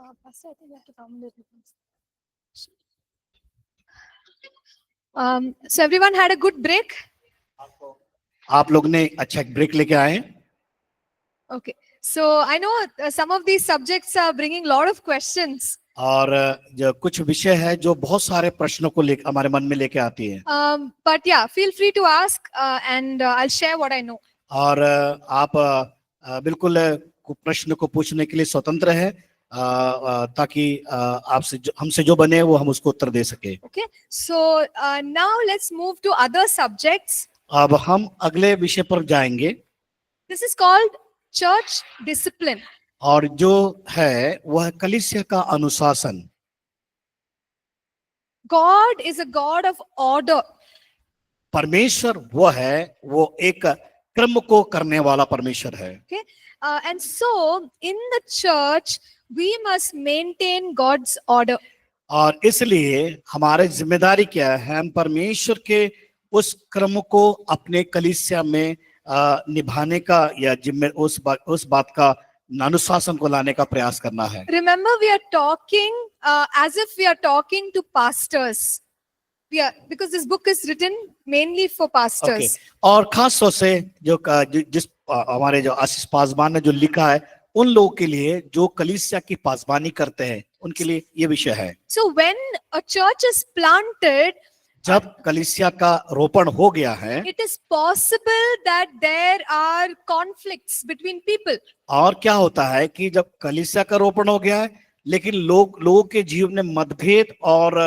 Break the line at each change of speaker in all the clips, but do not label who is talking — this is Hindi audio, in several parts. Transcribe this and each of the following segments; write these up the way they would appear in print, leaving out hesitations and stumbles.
Pastor, I think you have to come with me. So everyone had a good break.
आप लोग ने अच्छा ब्रेक लेके आए हैं।
Okay. So I know some of these subjects are bringing a lot of questions.
और जो कुछ विषय है जो बहुत सारे प्रश्नों को लेकर हमारे मन में लेके आती है।
But yeah, feel free to ask and I'll share what I know.
और आप बिल्कुल प्रश्न को पूछने के लिए स्वतंत्र है, ताकि आपसे हमसे जो बने वो हम उसको उत्तर दे सके।
Okay. So now let's move to other subjects.
अब हम अगले विषय पर जाएंगे।
This is called church discipline.
और जो है वह कलीसिया का अनुशासन।
God is a God of order.
परमेश्वर वो है, वो एक क्रम को करने वाला परमेश्वर है।
Okay. And so in the church we must maintain God's order.
और इसलिए हमारी जिम्मेदारी क्या है, हम परमेश्वर के उस क्रम को अपने कलीसिया में निभाने का या उस बात का अनुशासन को लाने का प्रयास करना है।
Remember, we are talking as if we are talking to pastors. Because this book is written mainly for pastors.
और खास तौर से जिस हमारे जो आशीष पासवान ने जो लिखा है उन लोगों के लिए जो कलीसिया की पासवानी करते हैं, उनके लिए ये विषय है।
So when a church is planted,
जब कलीसिया का रोपण हो गया है,
it is possible that there are conflicts between people.
और क्या होता है कि जब कलीसिया का रोपण हो गया है लेकिन लोगों के जीवन में मतभेद और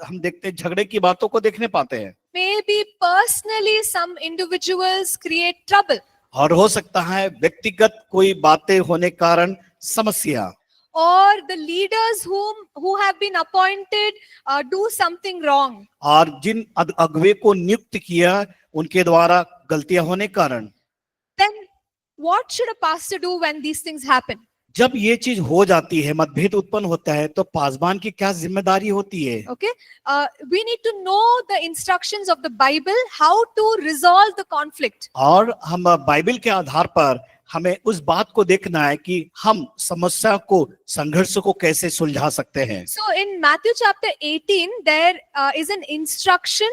हम देखते हैं झगड़े की बातों को देखने पाते हैं।
Maybe personally some individuals create trouble.
और हो सकता है व्यक्तिगत कोई बातें होने कारण समस्या,
or the leaders who have been appointed do something wrong.
और जिन अगुवे को नियुक्त किया उनके द्वारा गलतियां होने कारण।
Then what should a pastor do when these things happen?
जब ये चीज हो जाती है, मतभेद उत्पन्न होता है, तो पासवान की क्या जिम्मेदारी होती है?
Okay, we need to know the instructions of the Bible how to resolve the conflict.
और हम बाइबल के आधार पर हमें उस बात को देखना है कि हम समस्या को, संघर्ष को कैसे सुलझा सकते हैं।
So in Matthew chapter 18 there is an instruction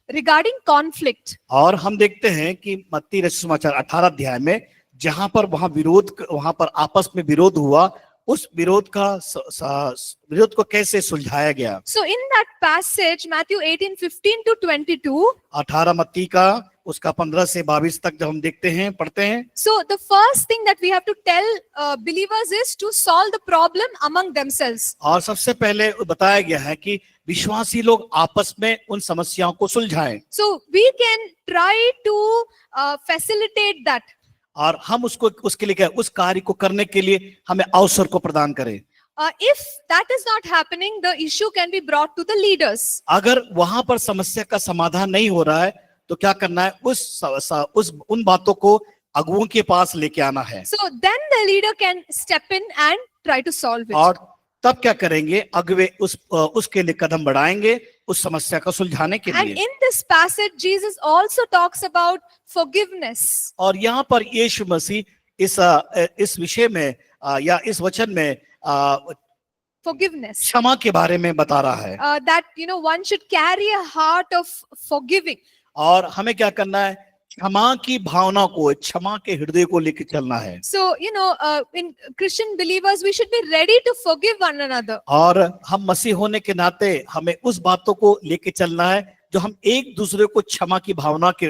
regarding conflict.
और हम देखते हैं कि मत्ती रचित सुसमाचार 18 अध्याय में जहां पर वहां पर आपस में विरोध हुआ, उस विरोध को कैसे सुलझाया गया।
So in that passage Matthew 18:15 to 22,
18 मत्ती का उसका 15 से 22 तक जब हम देखते हैं, पढ़ते हैं।
So the first thing that we have to tell believers is to solve the problem among themselves.
और सबसे पहले बताया गया है कि विश्वासी लोग आपस में उन समस्याओं को सुलझाएं।
So we can try to facilitate that.
और हम उसके लिए क्या, उस कार्य को करने के लिए हमें अवसर को प्रदान करें।
If that is not happening, the issue can be brought to the leaders.
अगर वहां पर समस्या का समाधान नहीं हो रहा है तो क्या करना है, उन बातों को अगुओं के पास लेके आना है।
So then the leader can step in and try to solve it.
और तब क्या करेंगे, अगुवे उसके लिए कदम बढ़ाएंगे उस समस्या को सुलझाने के
And
लिए।
in this passage Jesus also talks about forgiveness.
और यहाँ पर यीशु मसीह इस विषय में या इस वचन में
Forgiveness.
क्षमा के बारे में बता रहा है।
That one should carry a heart of forgiving.
और हमें क्या करना है, क्षमा की भावना को, क्षमा के हृदय को लेकर चलना है।
So in Christian believers we should be ready to forgive one another.
और हम मसीह होने के नाते हमें उस बातों को लेके चलना है जो हम एक दूसरे को क्षमा की भावना के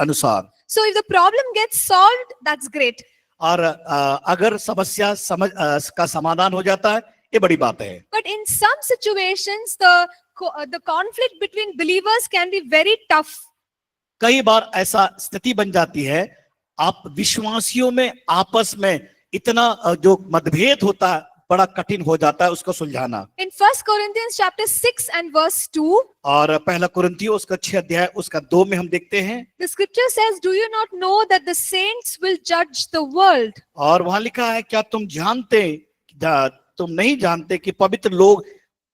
अनुसार।
So if the problem gets solved, that's great.
और अगर समस्या का समाधान हो जाता है, ये बड़ी बात है।
But in some situations the conflict between believers can be very tough.
कई बार ऐसा स्थिति बन जाती है, आप विश्वासियों में आपस में इतना जो मतभेद होता है बड़ा कठिन हो जाता है उसको सुलझाना।
In 1 Corinthians chapter 6 and verse 2,
और पहला कुरिन्थियों उसका 6 अध्याय उसका 2 में हम देखते हैं,
the scripture says, "Do you not know that the saints will judge the world?"
और वहां लिखा है, क्या तुम नहीं जानते कि पवित्र लोग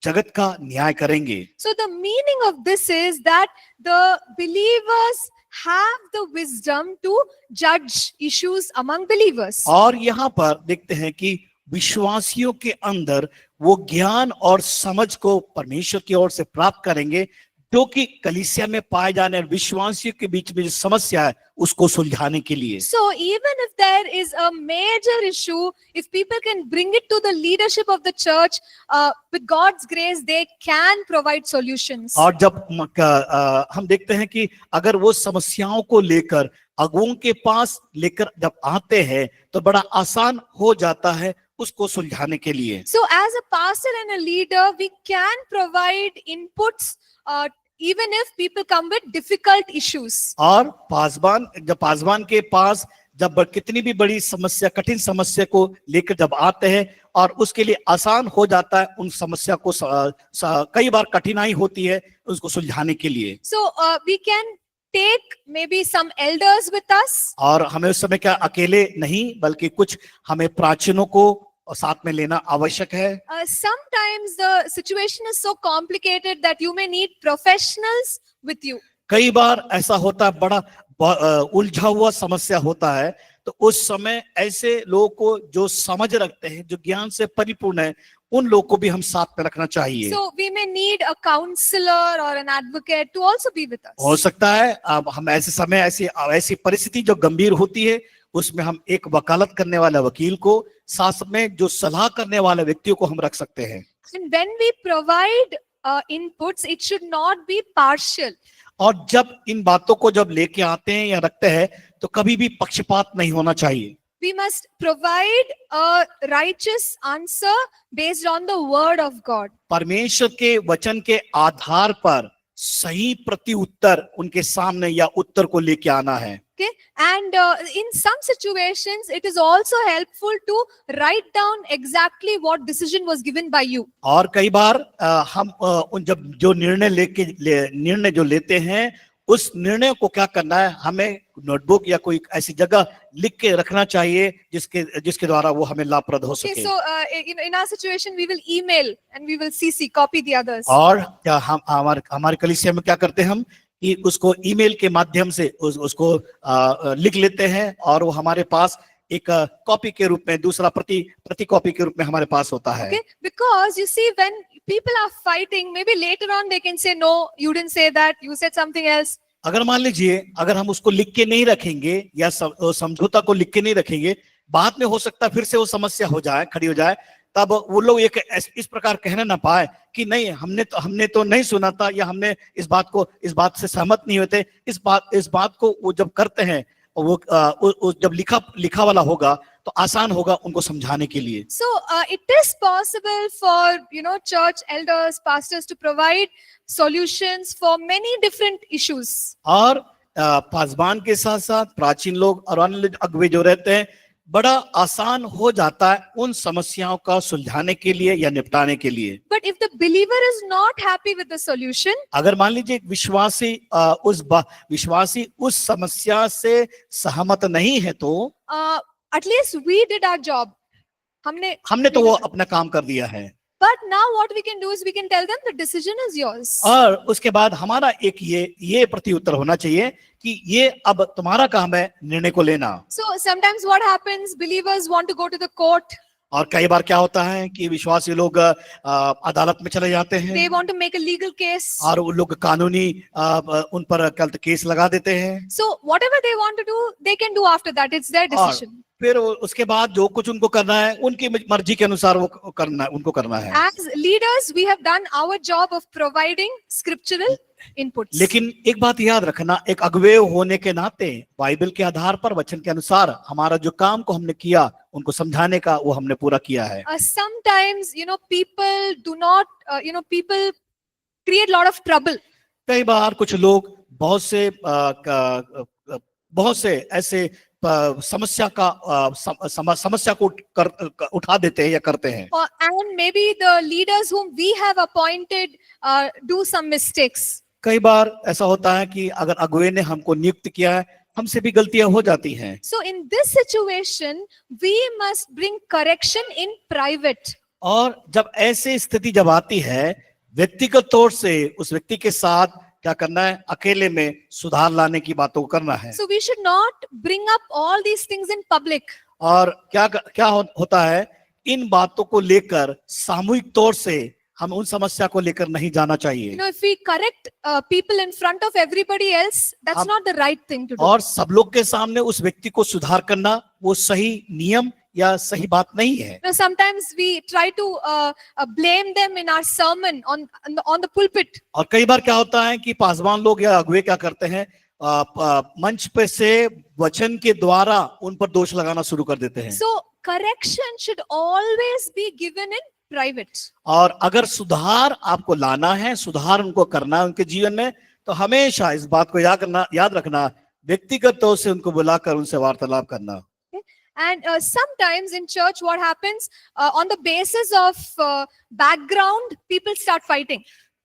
जगत का न्याय करेंगे।
So the meaning of this is that the believers have the wisdom to judge issues among believers.
और यहाँ पर देखते हैं कि विश्वासियों के अंदर वो ज्ञान और समझ को परमेश्वर की ओर से प्राप्त करेंगे, जो कि कलीसिया में पाए जाने और विश्वासियों के बीच में जो समस्या है उसको सुलझाने के लिए।
So even if there is a major issue, if people can bring it to the leadership of the church, with God's grace, they can provide solutions.
और जब हम देखते हैं कि अगर वो समस्याओं को लेकर अगुओं के पास लेकर जब आते हैं तो बड़ा आसान हो जाता है उसको सुलझाने के लिए।
So as a pastor and a leader, we can provide inputs, even if people come with difficult issues.
और पासवान के पास जब कितनी भी बड़ी समस्या, कठिन समस्या को लेकर जब आते हैं और उसके लिए आसान हो जाता है उन समस्या को कई बार कठिनाई होती है उसको सुलझाने के लिए।
So we can take maybe some elders with us.
और हमें उस समय क्या अकेले नहीं बल्कि कुछ हमें प्राचीनों को साथ में लेना आवश्यक है।
Sometimes the situation is so complicated that you may need professionals with you.
कई बार ऐसा होता है, बड़ा उलझा हुआ समस्या होता है, तो उस समय ऐसे लोगों को जो समझ रखते हैं, जो ज्ञान से परिपूर्ण है, उन लोगों को भी हम साथ में रखना चाहिए।
So we may need a counselor or an advocate to also be with us.
हो सकता है अब हम ऐसे समय ऐसी परिस्थिति जो गंभीर होती है उसमें हम एक वकालत करने वाले वकील को, साथ में जो सलाह करने वाले व्यक्तियों को हम रख सकते हैं।
And when we provide inputs, it should not be partial.
और जब इन बातों को जब लेके आते हैं या रखते हैं तो कभी भी पक्षपात नहीं होना चाहिए।
We must provide a righteous answer based on the word of God.
परमेश्वर के वचन के आधार पर सही प्रति उत्तर उनके सामने या उत्तर को लेके आना है।
Okay, and in some situations it is also helpful to write down exactly what decision was given by you.
और कई बार हम उन जब जो निर्णय जो लेते हैं उस निर्णय को क्या करना है, हमें नोटबुक या कोई ऐसी जगह लिख के रखना चाहिए जिसके द्वारा वो हमें लाभप्रद हो
Okay,
सके।
so in our situation we will email and we will copy the others.
और क्या हम हमारे कलीसिया में क्या करते हैं हम कि उसको ईमेल के माध्यम से उसको लिख लेते हैं और वो हमारे पास एक कॉपी के रूप में, दूसरा प्रति कॉपी के रूप में हमारे पास होता है।
Okay, because you see, when people are fighting, maybe later on they can say, no, you didn't say that, you said something else.
अगर मान लीजिए अगर हम उसको लिख के नहीं रखेंगे या समझौता को लिख के नहीं रखेंगे, बाद में हो सकता है फिर से वो समस्या खड़ी हो जाए, तब वो लोग इस प्रकार कहने ना पाए कि नहीं हमने तो नहीं सुना था, या हमने इस बात से सहमत नहीं होते। इस बात को वो जब करते हैं वो जब लिखा वाला होगा तो आसान होगा उनको समझाने के लिए।
So it is possible for church elders, pastors to provide solutions for many different issues.
और पासवान के साथ साथ प्राचीन लोग और अन्य अगुवे जो रहते हैं, बड़ा आसान हो जाता है उन समस्याओं का सुलझाने के लिए या निपटाने के लिए।
But if the believer is not happy with the solution,
अगर मान लीजिए एक विश्वासी उस समस्या से सहमत नहीं है तो
at least we did our job.
हमने तो वो अपना काम कर दिया है।
But now what we can do is we can tell them the decision is yours.
और उसके बाद हमारा एक ये प्रति उत्तर होना चाहिए कि ये अब तुम्हारा काम है निर्णय को लेना।
So sometimes what happens, believers want to go to the court.
और कई बार क्या होता है कि विश्वासी लोग अदालत में चले जाते हैं।
They want to make a legal case.
और वो लोग कानूनी उन पर केस लगा देते हैं।
So whatever they want to do, they can do after that. It's their decision.
फिर उसके बाद जो कुछ उनको करना है उनकी मर्जी के अनुसार उनको करना है।
As leaders, we have done our job of providing scriptural inputs.
लेकिन एक बात याद रखना, एक अगुवे होने के नाते बाइबल के आधार पर, वचन के अनुसार हमारा जो काम को हमने किया उनको समझाने का, वो हमने पूरा किया है।
Sometimes people do not, people create a lot of trouble.
कई बार कुछ लोग बहुत से ऐसे समस्या को उठा देते हैं या करते हैं।
And maybe the leaders whom we have appointed do some mistakes.
कई बार ऐसा होता है कि अगर अगुवे ने हमको नियुक्त किया है, हमसे भी गलतियां हो जाती हैं।
So in this situation, we must bring correction in private.
और जब ऐसी स्थिति जब आती है, व्यक्तिगत तौर से उस व्यक्ति के साथ क्या करना है, अकेले में सुधार लाने की बातों को करना है।
So we should not bring up all these things in public.
और क्या होता है इन बातों को लेकर सामूहिक तौर से हम उन समस्या को लेकर नहीं जाना चाहिए।
If we correct people in front of everybody else, that's
हम-
not the right thing to do.
और सब लोग के सामने उस व्यक्ति को सुधार करना वो सही नियम या सही बात नहीं है।
Sometimes we try to blame them in our sermon on the pulpit.
और कई बार क्या होता है कि पासवान लोग या अगुवे क्या करते हैं, मंच पे से वचन के द्वारा उन पर दोष लगाना शुरू कर देते हैं।
So correction should always be given in private.
और अगर सुधार आपको लाना है, सुधार उनको करना है उनके जीवन में, तो हमेशा इस बात को याद रखना, व्यक्तिगत तौर से उनको बुलाकर उनसे वार्तालाप करना।
And sometimes in church, what happens on the basis of background, people start fighting.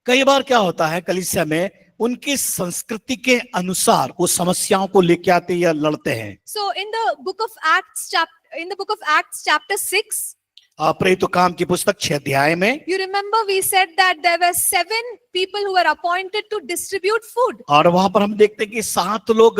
कई बार क्या होता है कलीसिया में, उनकी संस्कृति के अनुसार वो समस्याओं को लेके आते या लड़ते हैं।
So in the book of Acts chapter 6,
प्रेरितों काम की पुस्तक 6 अध्याय में,
you remember we said that there were 7 people who were appointed to distribute food.
और वहां पर हम देखते हैं कि 7 लोग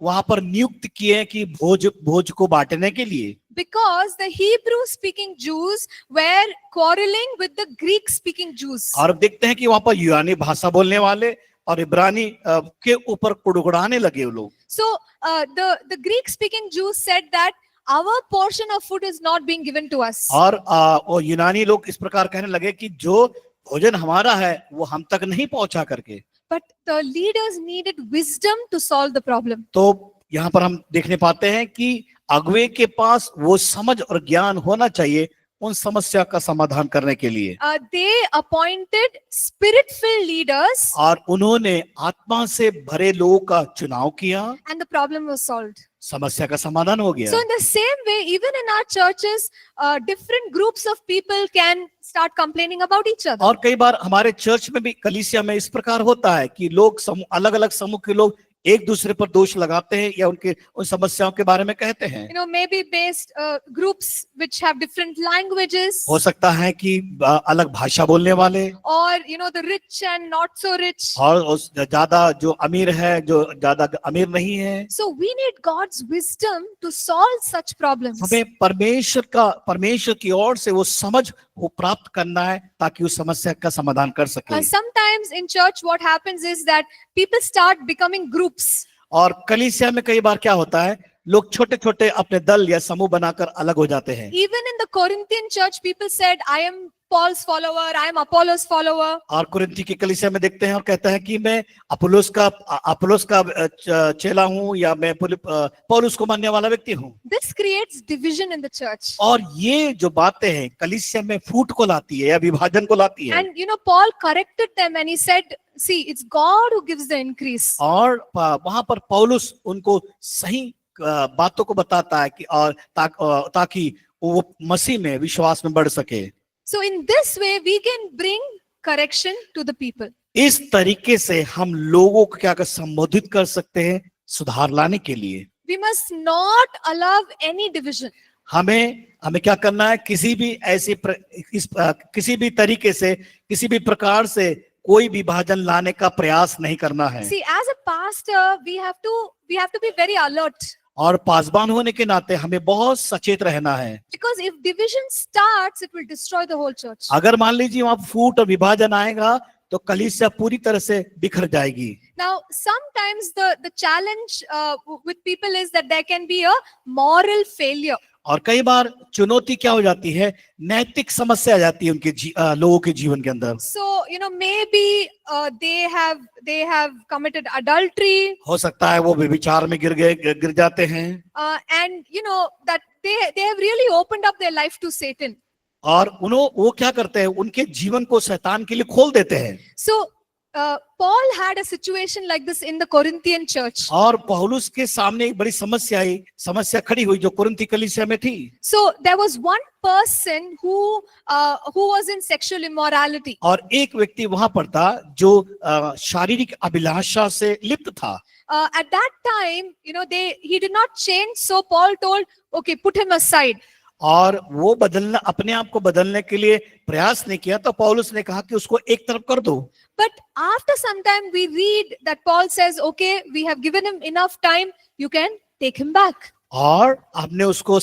वहां पर नियुक्त किए हैं कि भोज को बांटने के लिए।
Because the Hebrew speaking Jews were quarreling with the Greek speaking Jews.
और अब देखते हैं कि वहां पर यूनानी भाषा बोलने वाले और इब्रानी के ऊपर कुड़कुड़ाने लगे वो लोग।
So the Greek speaking Jews said that our portion of food is not being given to us.
और वो यूनानी लोग इस प्रकार कहने लगे कि जो भोजन हमारा है वो हम तक नहीं पहुंचा करके।
But the leaders needed wisdom to solve the problem.
तो यहाँ पर हम देखने पाते हैं कि अगुवे के पास वो समझ और ज्ञान होना चाहिए उन समस्या का समाधान करने के लिए।
They appointed spirit-filled leaders,
और उन्होंने आत्मा से भरे लोगों का चुनाव किया,
and the problem was solved.
समस्या का समाधान हो गया।
So in the same way, even in our churches, different groups of people can start complaining about each other.
और कई बार हमारे चर्च में भी, कलीसिया में इस प्रकार होता है कि लोग अलग अलग समूह के लोग एक दूसरे पर दोष लगाते हैं या उनके उन समस्याओं के बारे में कहते हैं।
Maybe based groups which have different languages,
हो सकता है कि अलग भाषा बोलने वाले,
or the rich and not so rich.
और उस ज्यादा जो अमीर है, जो ज्यादा अमीर नहीं है।
So we need God's wisdom to solve such problems.
हमें परमेश्वर की ओर से वो समझ वो प्राप्त करना है ताकि उस समस्या का समाधान कर सके।
Sometimes in church what happens is that people start becoming groups.
और कलीसिया में कई बार क्या होता है, लोग छोटे छोटे अपने दल या समूह बनाकर अलग हो जाते हैं।
Even in the Corinthian church, people said, I am Paul's follower, I am Apollos follower.
और कुरिन्थी की कलीसिया में देखते हैं और कहता है कि मैं अपोलोस का चेला हूँ या मैं पौलुस को मानने वाला व्यक्ति हूँ।
This creates division in the church.
और ये जो बातें हैं कलीसिया में फूट को लाती है या विभाजन को लाती है।
And Paul corrected them and he said, see, it's God who gives the increase.
और वहां पर पौलुस उनको सही बातों को बताता है कि और ताकि वो मसीह में विश्वास में बढ़ सके।
So in this way we can bring correction to the people.
इस तरीके से हम लोगों को क्या संबोधित कर सकते हैं सुधार लाने के लिए।
We must not allow any division.
हमें क्या करना है, किसी भी तरीके से, किसी भी प्रकार से कोई विभाजन लाने का प्रयास नहीं करना है।
See, as a pastor, we have to be very alert.
और पासवान होने के नाते हमें बहुत सचेत रहना है।
Because if division starts, it will destroy the whole church.
अगर मान लीजिए वहां फूट और विभाजन आएगा तो कलीसिया पूरी तरह से बिखर जाएगी।
Now, sometimes the challenge with people is that there can be a moral failure.
और कई बार चुनौती क्या हो जाती है, नैतिक समस्या आ जाती है उनके लोगों के जीवन के अंदर।
So, maybe they have committed adultery.
हो सकता है वो व्यभिचार में गिर जाते हैं।
And that they have really opened up their life to Satan.
और वो क्या करते हैं, उनके जीवन को शैतान के लिए खोल देते हैं।
So Paul had a situation like this in the Corinthian church.
और पौलुस के सामने एक बड़ी समस्या खड़ी हुई जो कुरिन्थी कलीसिया में थी।
So there was one person who was in sexual immorality.
और एक व्यक्ति वहां पर था जो शारीरिक अभिलाषा से लिप्त था।
At that time, he did not change. So Paul told, okay, put him aside.
और वो अपने आप को बदलने के लिए प्रयास नहीं किया, तो पौलुस ने कहा कि उसको एक तरफ कर दो।
But after some time we read that Paul says, okay, we have given him enough time, you can take him back.
और आपने उसको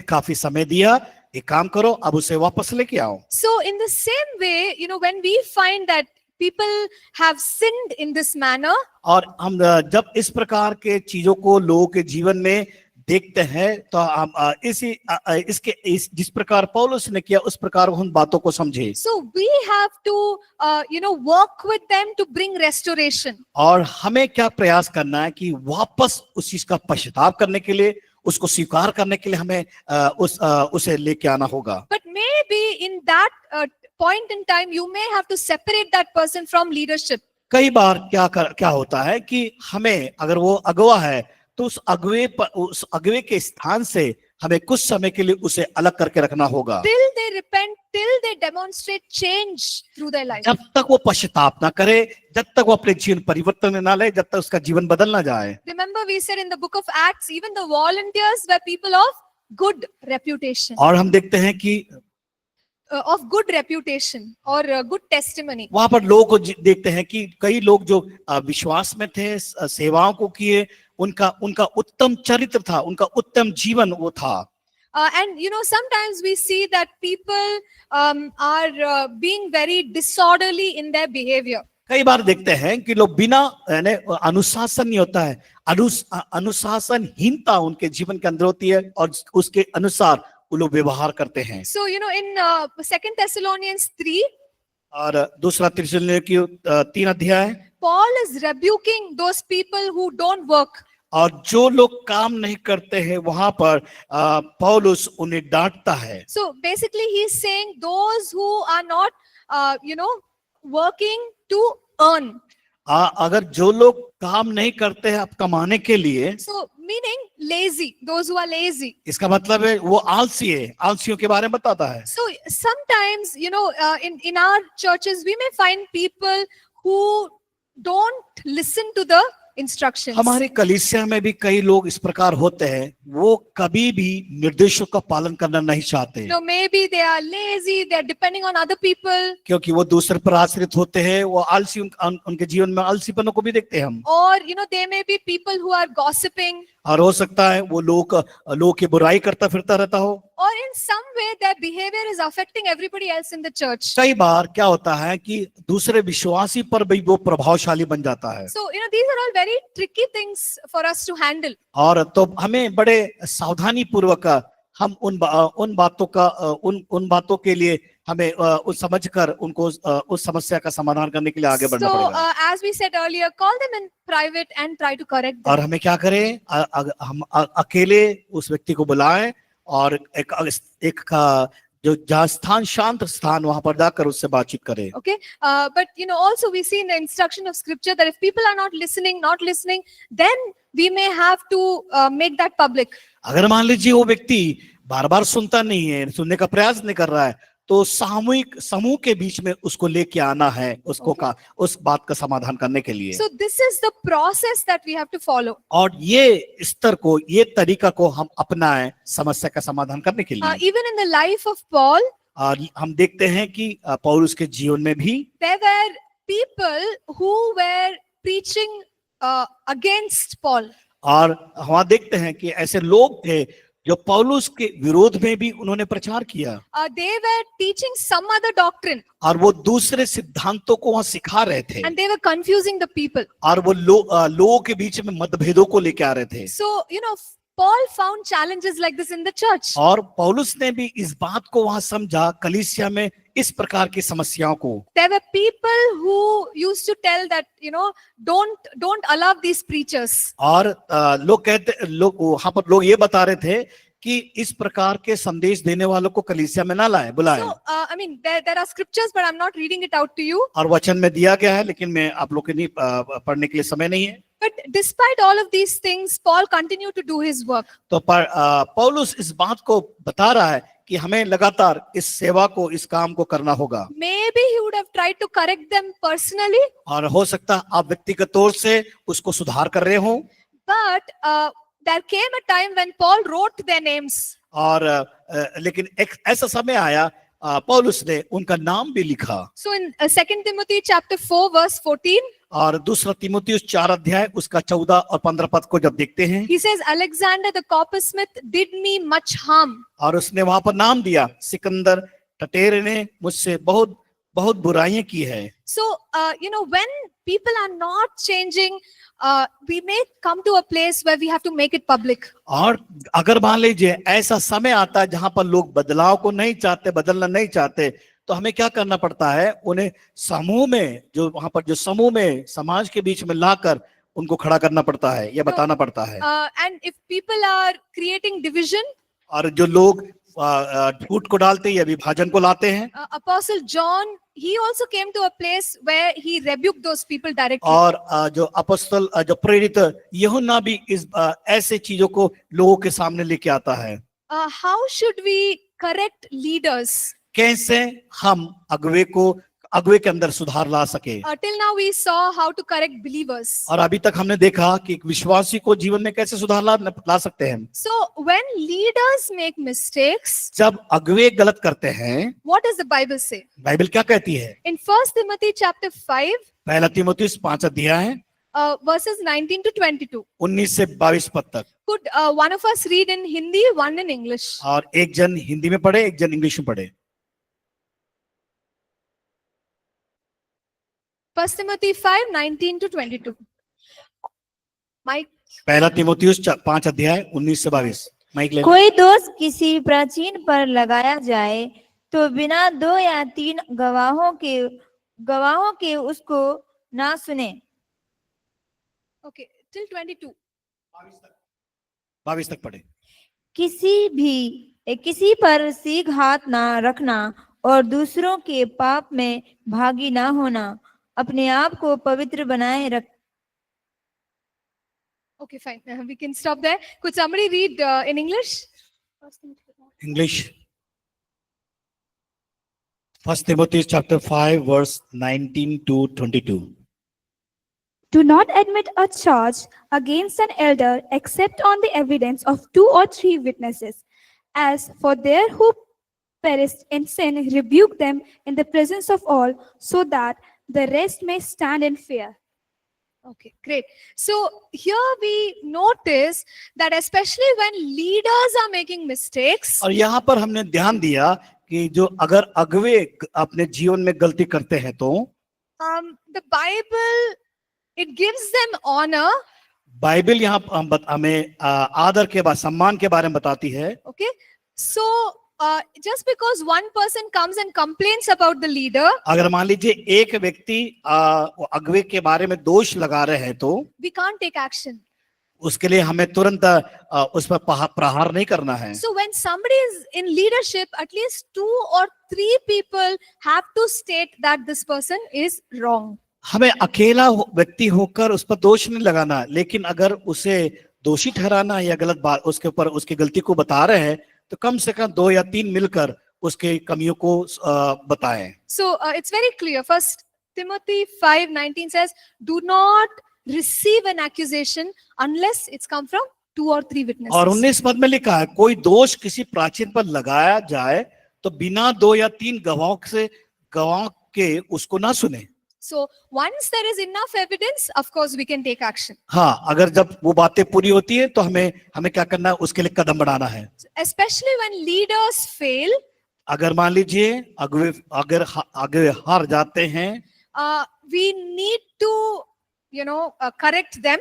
काफी समय दिया, एक काम करो, अब उसे वापस लेके आओ।
So in the same way, when we find that people have sinned in this manner,
और हम जब इस प्रकार के चीजों को लोगों के जीवन में देखते हैं तो हम जिस प्रकार पौलुस ने किया उस प्रकार उन बातों को समझे।
so we have to, work with them to bring restoration.
और हमें क्या प्रयास करना है कि वापस उस चीज का पश्चाताप करने के लिए, उसको स्वीकार करने के लिए हमें उसे लेके आना होगा।
But maybe in that point in time, you may have to separate that person from leadership.
कई बार क्या होता है कि हमें, अगर वो अगवा है तो उस अगवे के स्थान से हमें कुछ समय के लिए उसे अलग करके रखना होगा,
Till they repent, till they demonstrate change through their life.
जब तक वो पश्चाताप ना करे, जब तक वो अपने जीवन परिवर्तन ना ले, जब तक उसका जीवन बदल ना जाए।
Remember, we said in the book of Acts, even the volunteers were people of good reputation,
और हम देखते हैं कि
of good reputation or good testimony.
वहां पर लोगों को देखते हैं कि कई लोग जो विश्वास में थे, सेवाओं को किए, उनका उत्तम चरित्र था, उनका उत्तम जीवन वो था।
And sometimes we see that people are being very disorderly in their behavior.
कई बार देखते हैं कि लोग बिना अनुशासन नहीं होता है, अनुशासनहीनता उनके जीवन के अंदर होती है और उसके अनुसार वो लोग व्यवहार करते हैं।
So in 2 Thessalonians 3,
और दूसरा थिस्सलुनीकी 3 अध्याय,
Paul is rebuking those people who don't work.
और जो लोग काम नहीं करते हैं वहां पर पौलुस उन्हें डांटता है।
So basically he's saying those who are not working to earn.
अगर जो लोग काम नहीं करते हैं अब कमाने के लिए,
So meaning lazy, those who are lazy.
इसका मतलब है वो आलसी है, आलसियों के बारे में बताता है।
So sometimes in our churches we may find people who don't listen to the instructions.
हमारे कलीसिया में भी कई लोग इस प्रकार होते हैं, वो कभी भी निर्देशों का पालन करना नहीं चाहते,
Maybe they are lazy, they are depending on other people,
क्योंकि वो दूसरे पर आश्रित होते हैं, वो आलसी उनके जीवन में आलसीपनों को भी देखते हैं हम।
or they may be people who are gossiping,
और हो सकता है वो लोग की बुराई करता फिरता रहता हो,
or in some way their behavior is affecting everybody else in the church.
कई बार क्या होता है कि दूसरे विश्वासी पर भी वो प्रभावशाली बन जाता है।
So these are all very tricky things for us to handle.
और तो हमें बड़े सावधानी पूर्वक हम उन बातों के लिए हमें उस समझकर उनको उस समस्या का समाधान करने के लिए आगे बढ़ना
So
पड़ेगा।
as we said earlier, call them in private and try to correct
और
them.
हमें क्या करें, हम अकेले उस व्यक्ति को बुलाएं और एक जो जहाँ स्थान, शांत स्थान, वहां पर जाकर उससे बातचीत करें।
Okay, but also we see in the instruction of scripture that if people are not listening, then we may have to make that public.
अगर मान लीजिए वो व्यक्ति बार बार सुनता नहीं है, सुनने का प्रयास नहीं कर रहा है, तो समूह के बीच में उसको लेके आना है, उस बात का समाधान करने के लिए।
So this is the process that we have to follow.
और ये स्तर को, ये तरीका को हम अपनाएं समस्या का समाधान करने के लिए।
Even in the life of Paul,
और हम देखते हैं कि पौलुस के जीवन में भी
there were people who were preaching against Paul.
और वहां देखते हैं कि ऐसे लोग थे जो पौलुस के विरोध में भी उन्होंने प्रचार किया।
They were teaching some other doctrine.
और वो दूसरे सिद्धांतों को वहां सिखा रहे थे।
And they were confusing the people.
और वो लोगों के बीच में मतभेदों को लेके आ रहे थे।
So Paul found challenges like this in the church.
और पौलुस ने भी इस बात को वहां समझा, कलीसिया में इस प्रकार की समस्याओं को।
There were people who used to tell that don't allow these preachers.
और वहां पर लोग ये बता रहे थे कि इस प्रकार के संदेश देने वालों को कलीसिया में ना बुलाएं।
So there are scriptures, but I'm not reading it out to you.
और वचन में दिया गया है, लेकिन मैं आप लोग के नहीं पढ़ने के लिए समय नहीं है।
But despite all of these things, Paul continued to do his work.
तो पौलुस इस बात को बता रहा है कि हमें लगातार इस सेवा को, इस काम को करना होगा।
Maybe he would have tried to correct them personally.
और हो सकता है आप व्यक्तिगत तौर से उसको सुधार कर रहे हो।
But there came a time when Paul wrote their names.
और लेकिन एक ऐसा समय आया पौलुस ने उनका नाम भी लिखा।
So in 2 Timothy chapter 4 verse 14,
और दूसरा तीमुथियुस 4 अध्याय उसका 14 और 15 पद को जब देखते हैं,
he says, Alexander the coppersmith did me much harm.
और उसने वहां पर नाम दिया, सिकंदर टटेरे ने मुझसे बहुत बहुत बुराइयां की है।
So, when people are not changing, we may come to a place where we have to make it public.
और अगर मान लीजिए ऐसा समय आता है जहां पर लोग बदलाव को नहीं चाहते, बदलना नहीं चाहते, तो हमें क्या करना पड़ता है? उन्हें समूह में, जो वहां पर जो समूह में समाज के बीच में लाकर उनको खड़ा करना पड़ता है, या बताना पड़ता है।
And if people are creating division,
और जो लोग फूट को डालते हैं या विभाजन को लाते हैं,
Apostle John, he also came to a place where he rebuked those people directly.
और जो अपostल जो प्रेरित यूहन्ना भी इस ऐसे चीजों को लोगों के सामने लेके आता है।
How should we correct leaders?
कैसे हम अगुवे के अंदर सुधार ला सके।
Till now we saw how to correct believers.
और अभी तक हमने देखा कि एक विश्वासी को जीवन में कैसे सुधार ला सकते हैं।
So when leaders make mistakes,
जब अगुवे गलत करते हैं,
what does the Bible say?
Bible क्या कहती है?
In 1 Timothy chapter 5,
पहला तीमुथियुस 5 अध्याय है,
verses 19 to 22.
19 से 22 पद तक।
Could one of us read in Hindi, one in English?
और एक जन हिंदी में पढ़े, एक जन इंग्लिश में पढ़े।
1 Timothy 5, 19 to 22. Mike.
पहला तीमुथियुस 5 अध्याय 19 से 22। माइक ले।
कोई दोष किसी प्राचीन पर लगाया जाए तो बिना 2 या 3 गवाहों के उसको ना सुने।
Okay, till 22.
22 तक पढ़े।
किसी पर सीग हाथ ना रखना और दूसरों के पाप में भागी ना होना, अपने आप को पवित्र बनाए रख।
Okay, fine. We can stop there. Could somebody read in English?
English. 1 Timothy chapter 5 verse 19 to 22.
Do not admit a charge against an elder except on the evidence of 2 or 3 witnesses. As for there who perished in sin, rebuke them in the presence of all, so that the rest may stand in fear.
Okay, great. So here we notice that especially when leaders are making mistakes,
और यहाँ पर हमने ध्यान दिया कि जो अगर अगुवे अपने जीवन में गलती करते हैं तो
the Bible, it gives them honor.
Bible यहाँ हमें आदर के बाद सम्मान के बारे में बताती है।
Okay, so just because one person comes and complains about the leader,
अगर मान लीजिए एक व्यक्ति अगुवे के बारे में दोष लगा रहे हैं तो
we can't take action.
उसके लिए हमें तुरंत उस पर प्रहार नहीं करना है।
So when somebody is in leadership, at least 2 or 3 people have to state that this person is wrong.
हमें अकेला व्यक्ति होकर उस पर दोष नहीं लगाना, लेकिन अगर उसे दोषी ठहराना या गलत बात उसके ऊपर उसकी गलती को बता रहे हैं तो कम से कम 2 या 3 मिलकर उसके कमियों को बताएं।
So it's very clear. 1 Timothy 5:19 says, "Do not receive an accusation unless it's come from 2 or 3 witnesses."
और 19 पद में लिखा है, कोई दोष किसी प्राचीन पर लगाया जाए तो बिना 2 या 3 गवाहों के उसको ना सुने।
So once there is enough evidence, of course we can take action.
हाँ, अगर जब वो बातें पूरी होती है तो हमें क्या करना है, उसके लिए कदम बढ़ाना है।
Especially when leaders fail,
अगर मान लीजिए अगुवे हार जाते हैं,
we need to correct them.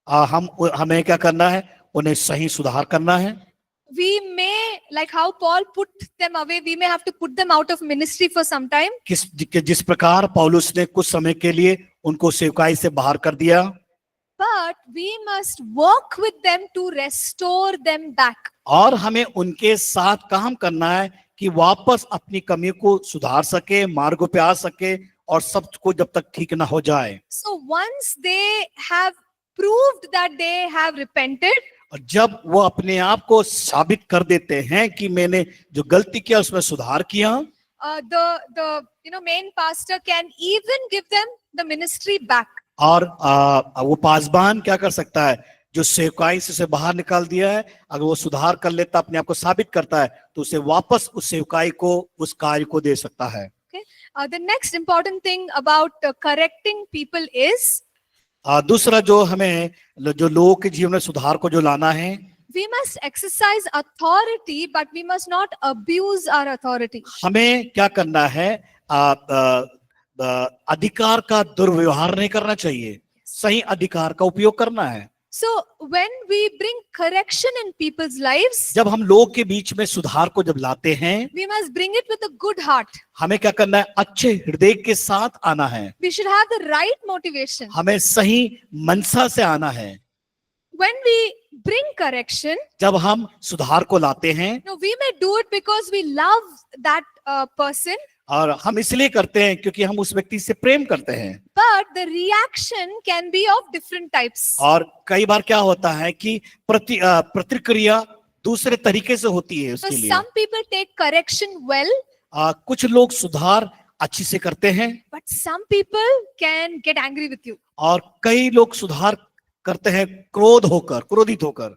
हमें क्या करना है, उन्हें सही सुधार करना है।
We may, like how Paul put them away, we may have to put them out of ministry for some time.
जिस प्रकार पौलुस ने कुछ समय के लिए उनको सेवकाई से बाहर कर दिया,
but we must work with them to restore them back.
और हमें उनके साथ काम करना है कि वापस अपनी कमियों को सुधार सके, मार्गों पे आ सके और सब को जब तक ठीक ना हो जाए।
So once they have proved that they have repented,
और जब वो अपने आप को साबित कर देते हैं कि मैंने जो गलती किया उसमें सुधार किया,
the main pastor can even give them the ministry back.
और वो पासबान क्या कर सकता है, जो सेवकाई से उसे बाहर निकाल दिया है, अगर वो सुधार कर लेता, अपने आप को साबित करता है, तो उसे वापस उस सेवकाई को, उस कार्य को दे सकता है।
The next important thing about correcting people is
दूसरा जो हमें, जो लोगों के जीवन में सुधार को जो लाना है,
we must exercise authority, but we must not abuse our authority.
हमें क्या करना है, अधिकार का दुर्व्यवहार नहीं करना चाहिए, सही अधिकार का उपयोग करना है।
So when we bring correction in people's lives,
जब हम लोग के बीच में सुधार को जब लाते हैं,
we must bring it with a good heart.
हमें क्या करना है, अच्छे हृदय के साथ आना है,
We should have the right motivation.
हमें सही मनसा से आना है।
When we bring correction,
जब हम सुधार को लाते हैं,
we may do it because we love that person,
और हम इसलिए करते हैं क्योंकि हम उस व्यक्ति से प्रेम करते हैं,
but the reaction can be of different types.
और कई बार क्या होता है कि प्रतिक्रिया दूसरे तरीके से होती है
So
उसके लिए।
some people take correction well,
कुछ लोग सुधार अच्छी से करते हैं,
but some people can get angry with you.
और कई लोग सुधार करते हैं क्रोधित होकर।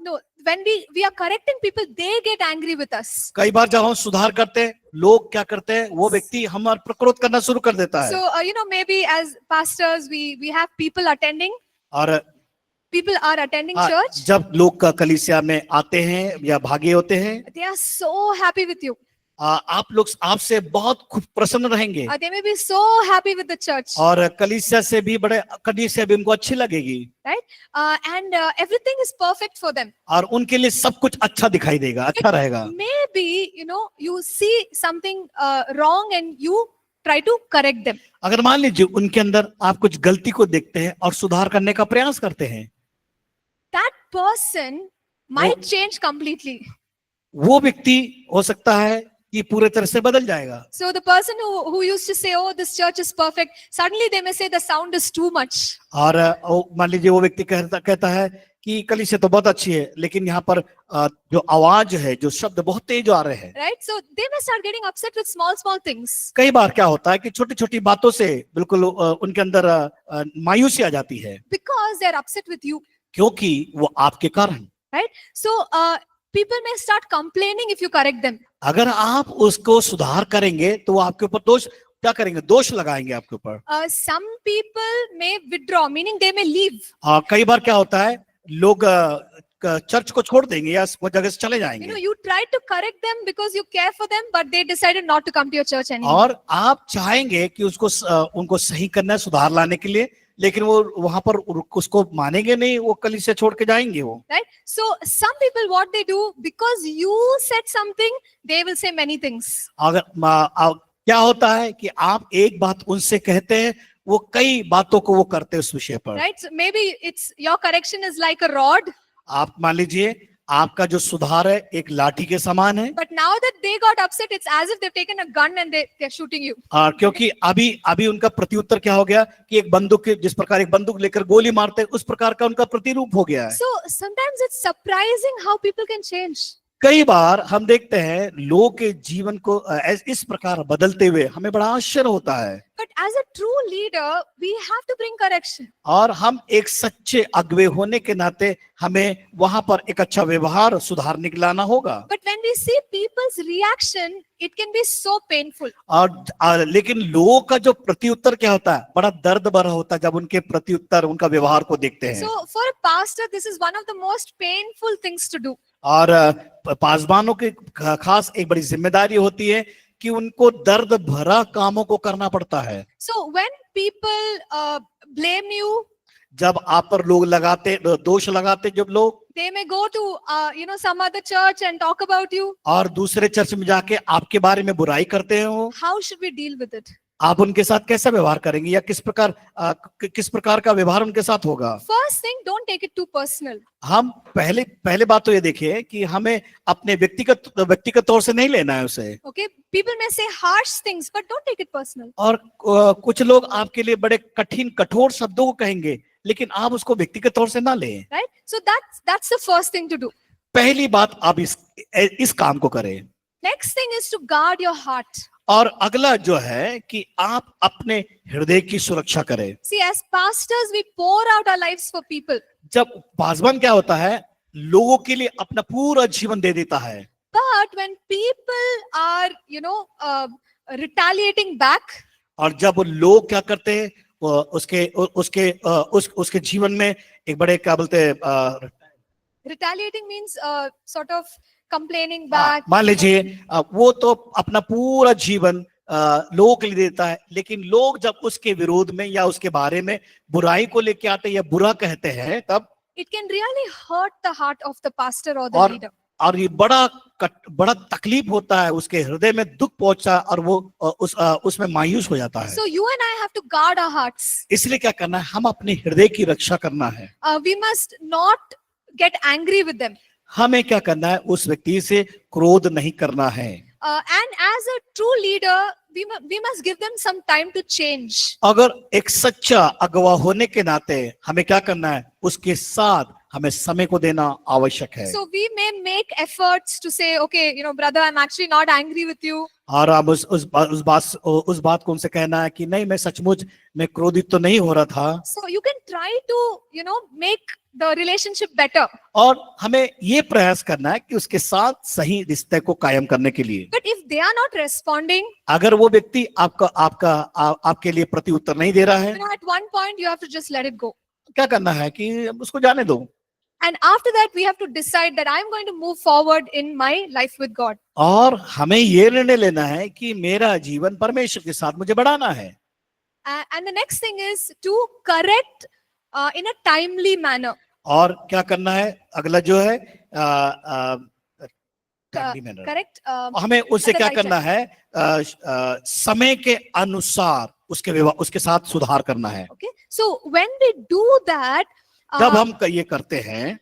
No, when we are correcting people, they get angry with us.
कई बार जब हम सुधार करते हैं, लोग क्या करते हैं, वो व्यक्ति हमारे पर क्रोध करना शुरू कर देता है।
So maybe as pastors we have people attending.
और
People are attending church.
जब लोग कलीसिया में आते हैं या भागे होते हैं,
They are so happy with you.
आप लोग आपसे बहुत खूब प्रसन्न रहेंगे,
They may be so happy with the church.
और कलीसिया से भी कलीसिया भी उनको अच्छी लगेगी,
Right? And everything is perfect for them.
और उनके लिए सब कुछ अच्छा दिखाई देगा, अच्छा रहेगा।
Maybe you see something wrong and you try to correct them.
अगर मान लीजिए उनके अंदर आप कुछ गलती को देखते हैं और सुधार करने का प्रयास करते हैं,
That person might change completely.
वो व्यक्ति हो सकता है कि पूरे तरह से बदल जाएगा।
So the person who used to say, "Oh, this church is perfect," suddenly they may say the sound is too much.
और मान लीजिए वो व्यक्ति कहता है कि कलीसिया तो बहुत अच्छी है, लेकिन यहाँ पर जो आवाज है, जो शब्द बहुत तेज आ रहे हैं।
Right? So they may start getting upset with small things.
कई बार क्या होता है कि छोटी छोटी बातों से बिल्कुल उनके अंदर मायूसी आ जाती है,
Because they are upset with you.
क्योंकि वो आपके कारण।
Right? So people may start complaining if you correct them.
अगर आप उसको सुधार करेंगे तो वो आपके ऊपर क्या करेंगे, दोष लगाएंगे आपके ऊपर।
Some people may withdraw, meaning they may leave.
कई बार क्या होता है, लोग चर्च को छोड़ देंगे या वो जगह से चले जाएंगे।
You tried to correct them because you care for them, but they decided not to come to your church anymore.
और आप चाहेंगे कि उनको सही करना है, सुधार लाने के लिए, लेकिन वो वहां पर उसको मानेंगे नहीं, वो कलीसिया छोड़ के जाएंगे वो।
Right? So some people, what they do, because you said something, they will say many things.
अगर क्या होता है कि आप एक बात उनसे कहते हैं, वो कई बातों को वो करते हैं उस विषय पर।
Right? So maybe your correction is like a rod.
आप मान लीजिए आपका जो सुधार है एक लाठी के समान है,
But now that they got upset, it's as if they've taken a gun and they're shooting you.
क्योंकि अभी उनका प्रत्युत्तर क्या हो गया कि एक बंदूक जिस प्रकार एक बंदूक लेकर गोली मारते हैं, उस प्रकार का उनका प्रतिरूप हो गया है।
So sometimes it's surprising how people can change.
कई बार हम देखते हैं लोगों के जीवन को इस प्रकार बदलते हुए, हमें बड़ा आश्चर्य होता है।
But as a true leader, we have to bring correction.
और हम एक सच्चे अगुवे होने के नाते हमें वहां पर एक अच्छा व्यवहार सुधार निकलाना होगा।
But when we see people's reaction, it can be so painful.
और लेकिन लोगों का जो प्रत्युत्तर क्या होता है, बड़ा दर्द भरा होता है जब उनके प्रत्युत्तर, उनका व्यवहार को देखते हैं।
So for a pastor, this is one of the most painful things to do.
और पासवानों की खास एक बड़ी जिम्मेदारी होती है कि उनको दर्द भरा कामों को करना पड़ता है।
So when people blame you,
जब आप पर लोग दोष लगाते, जब लोग
they may go to some other church and talk about you.
और दूसरे चर्च में जाके आपके बारे में बुराई करते हैं वो,
How should we deal with it?
आप उनके साथ कैसा व्यवहार करेंगे या किस प्रकार का व्यवहार उनके साथ होगा?
First thing, don't take it too personal.
हम पहले बात तो ये देखिए कि हमें अपने व्यक्तिगत तौर से नहीं लेना है उसे।
Okay, people may say harsh things, but don't take it personal.
और कुछ लोग आपके लिए बड़े कठोर शब्दों को कहेंगे, लेकिन आप उसको व्यक्तिगत तौर से ना लें।
Right? So that's the first thing to do.
पहली बात आप इस काम को करें।
Next thing is to guard your heart.
और अगला जो है कि आप अपने हृदय की सुरक्षा करें।
See, as pastors, we pour out our lives for people.
जब पासवान क्या होता है, लोगों के लिए अपना पूरा जीवन दे देता है।
But when people are, retaliating back,
और जब लोग क्या करते हैं, उसके जीवन में एक बड़े क्या बोलते हैं,
retaliating means sort of complaining back.
मान लीजिए वो तो अपना पूरा जीवन लोगों के लिए देता है, लेकिन लोग जब उसके विरोध में या उसके बारे में बुराई को लेके आते हैं या बुरा कहते हैं, तब
It can really hurt the heart of the pastor or the leader.
और ये बड़ा तकलीफ होता है, उसके हृदय में दुख पहुंचता है और वो उसमें मायूस हो जाता है।
So you and I have to guard our hearts.
इसलिए क्या करना है, हम अपने हृदय की रक्षा करना है।
We must not get angry with them.
हमें क्या करना है, उस व्यक्ति से क्रोध नहीं करना है।
And as a true leader, we must give them some time to change.
अगर एक सच्चा अगवा होने के नाते हमें क्या करना है, उसके साथ हमें समय को देना आवश्यक है।
So we may make efforts to say, okay, brother, I'm actually not angry with you.
और आप उस बात को उनसे कहना है कि नहीं, मैं सचमुच मैं क्रोधित तो नहीं हो रहा था।
So you can try to, make the relationship better.
और हमें ये प्रयास करना है कि उसके साथ सही रिश्ते को कायम करने के लिए।
But if they are not responding,
अगर वो व्यक्ति आपके लिए प्रति उत्तर नहीं दे रहा है,
at one point you have to just let it go.
क्या करना है कि उसको जाने दो।
And after that, we have to decide that I'm going to move forward in my life with God.
और हमें ये निर्णय लेना है कि मेरा जीवन परमेश्वर के साथ मुझे बढ़ाना है।
And the next thing is to correct in a timely manner.
और क्या करना है, अगला जो है timely manner।
Correct.
हमें उससे
at the
क्या
right
करना है, समय के अनुसार उसके साथ सुधार करना है।
Okay. So when we do that,
जब हम ये करते हैं,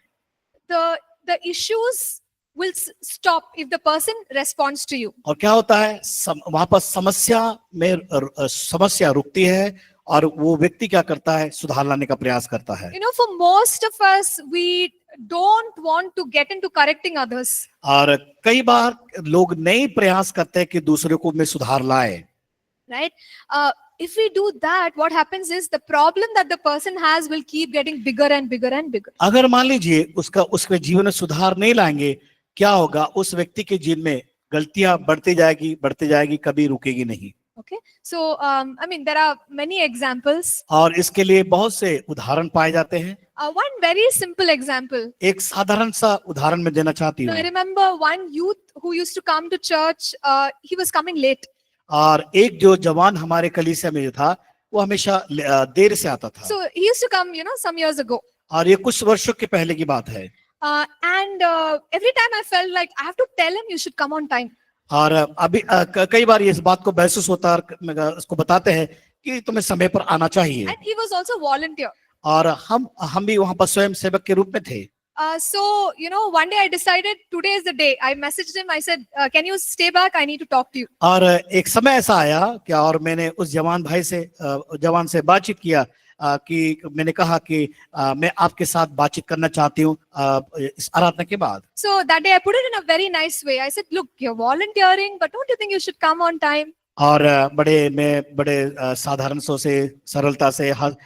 the issues will stop if the person responds to you.
और क्या होता है, वहां पर समस्या रुकती है और वो व्यक्ति क्या करता है, सुधार लाने का प्रयास करता है।
For most of us, we don't want to get into correcting others.
और कई बार लोग नहीं प्रयास करते कि दूसरों को में सुधार लाए।
Right? If we do that, what happens is the problem that the person has will keep getting bigger and bigger and bigger.
अगर मान लीजिए उसके जीवन में सुधार नहीं लाएंगे, क्या होगा, उस व्यक्ति के जीवन में गलतियां बढ़ती जाएगी, कभी रुकेगी नहीं।
Okay. So, there are many examples.
और इसके लिए बहुत से उदाहरण पाए जाते हैं।
One very simple example.
एक साधारण सा उदाहरण मैं देना चाहती
I
हूँ।
remember one youth who used to come to church. He was coming late.
और एक जो जवान हमारे कलीसिया में था, वो हमेशा देर से आता था।
So he used to come, some years ago.
और ये कुछ वर्षों के पहले की बात है।
And every time I felt like I have to tell him you should come on time.
और अभी कई बार इस बात को महसूस होता है, उसको बताते हैं कि तुम्हें समय पर आना चाहिए।
And he was also volunteer.
और हम भी वहां पर स्वयं सेवक के रूप में थे।
So, one day I decided today is the day. I messaged him. I said, can you stay back? I need to talk to you.
और एक समय ऐसा आया क्या, और मैंने उस जवान से बातचीत किया कि मैंने कहा कि मैं आपके साथ बातचीत करना चाहती हूँ इस आराधना के बाद।
So that day I put it in a very nice way. I said, look, you're volunteering, but don't you think you should come on time?
और बड़े साधारण से सरलता से हम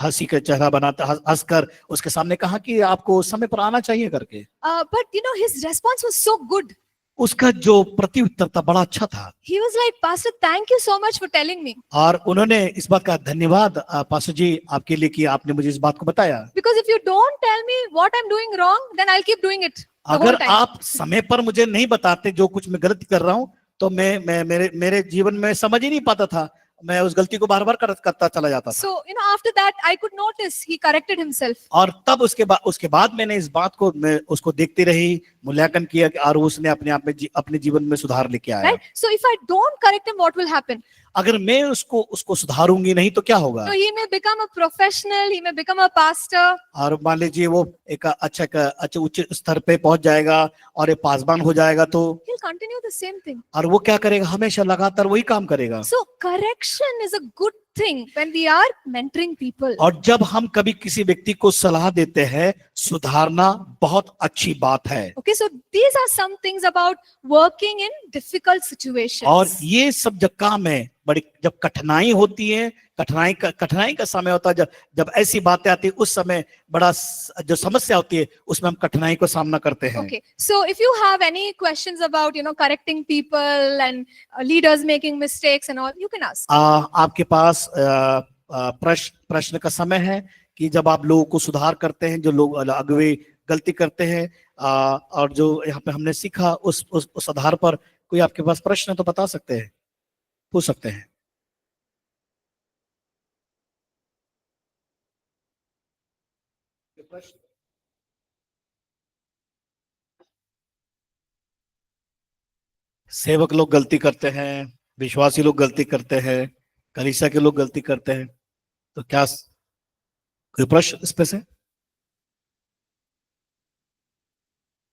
हंसी का चेहरा बनाते हंसकर उसके सामने कहा कि आपको समय पर आना चाहिए करके।
But his response was so good.
उसका जो प्रत्युत्तर था बड़ा अच्छा था।
He was like, Pastor, thank you so much for telling me.
और उन्होंने इस बात का धन्यवाद पास्टर जी आपके लिए कि आपने मुझे इस बात को बताया।
Because if you don't tell me what I'm doing wrong, then I'll keep doing it the whole
अगर
time.
आप समय पर मुझे नहीं बताते जो कुछ मैं गलती कर रहा हूँ, तो मेरे जीवन में समझ ही नहीं पाता था, मैं उस गलती को बार बार करता चला जाता था।
So, after that, I could notice he corrected himself.
और तब उसके बाद मैंने इस बात को उसको देखती रही, मूल्यांकन किया और उसने अपने आप में अपने जीवन में सुधार लेके आया।
Right? So, if I don't correct him, what will happen?
अगर मैं उसको सुधारूंगी नहीं तो क्या होगा?
So, he may become a professional, he may become a pastor.
और मान लीजिए वो एक अच्छा उच्च स्तर पे पहुंच जाएगा और ये पासबान हो जाएगा, तो
He'll continue the same thing.
और वो क्या करेगा, हमेशा लगातार वही काम करेगा।
So, correction is a good thing when we are mentoring people.
और जब हम कभी किसी व्यक्ति को सलाह देते हैं, सुधारना बहुत अच्छी बात है।
Okay, so these are some things about working in difficult
और
situations.
ये सब जब काम है, बड़ी जब कठिनाई होती है, कठिनाई का समय होता है, जब ऐसी बातें आती है, उस समय बड़ा जो समस्या होती है, उसमें हम कठिनाई को सामना करते हैं।
Okay, so if you have any questions about, correcting people and leaders making mistakes and all, you can ask.
आपके पास प्रश्न का समय है कि जब आप लोगों को सुधार करते हैं, जो लोग अगुवे गलती करते हैं, और जो यहाँ पे हमने सीखा उस आधार पर कोई आपके पास प्रश्न है तो बता सकते हैं, पूछ सकते हैं। सेवक लोग गलती करते हैं, विश्वासी लोग गलती करते हैं, कलीसिया के लोग गलती करते हैं, तो क्या कोई प्रश्न इस पे से?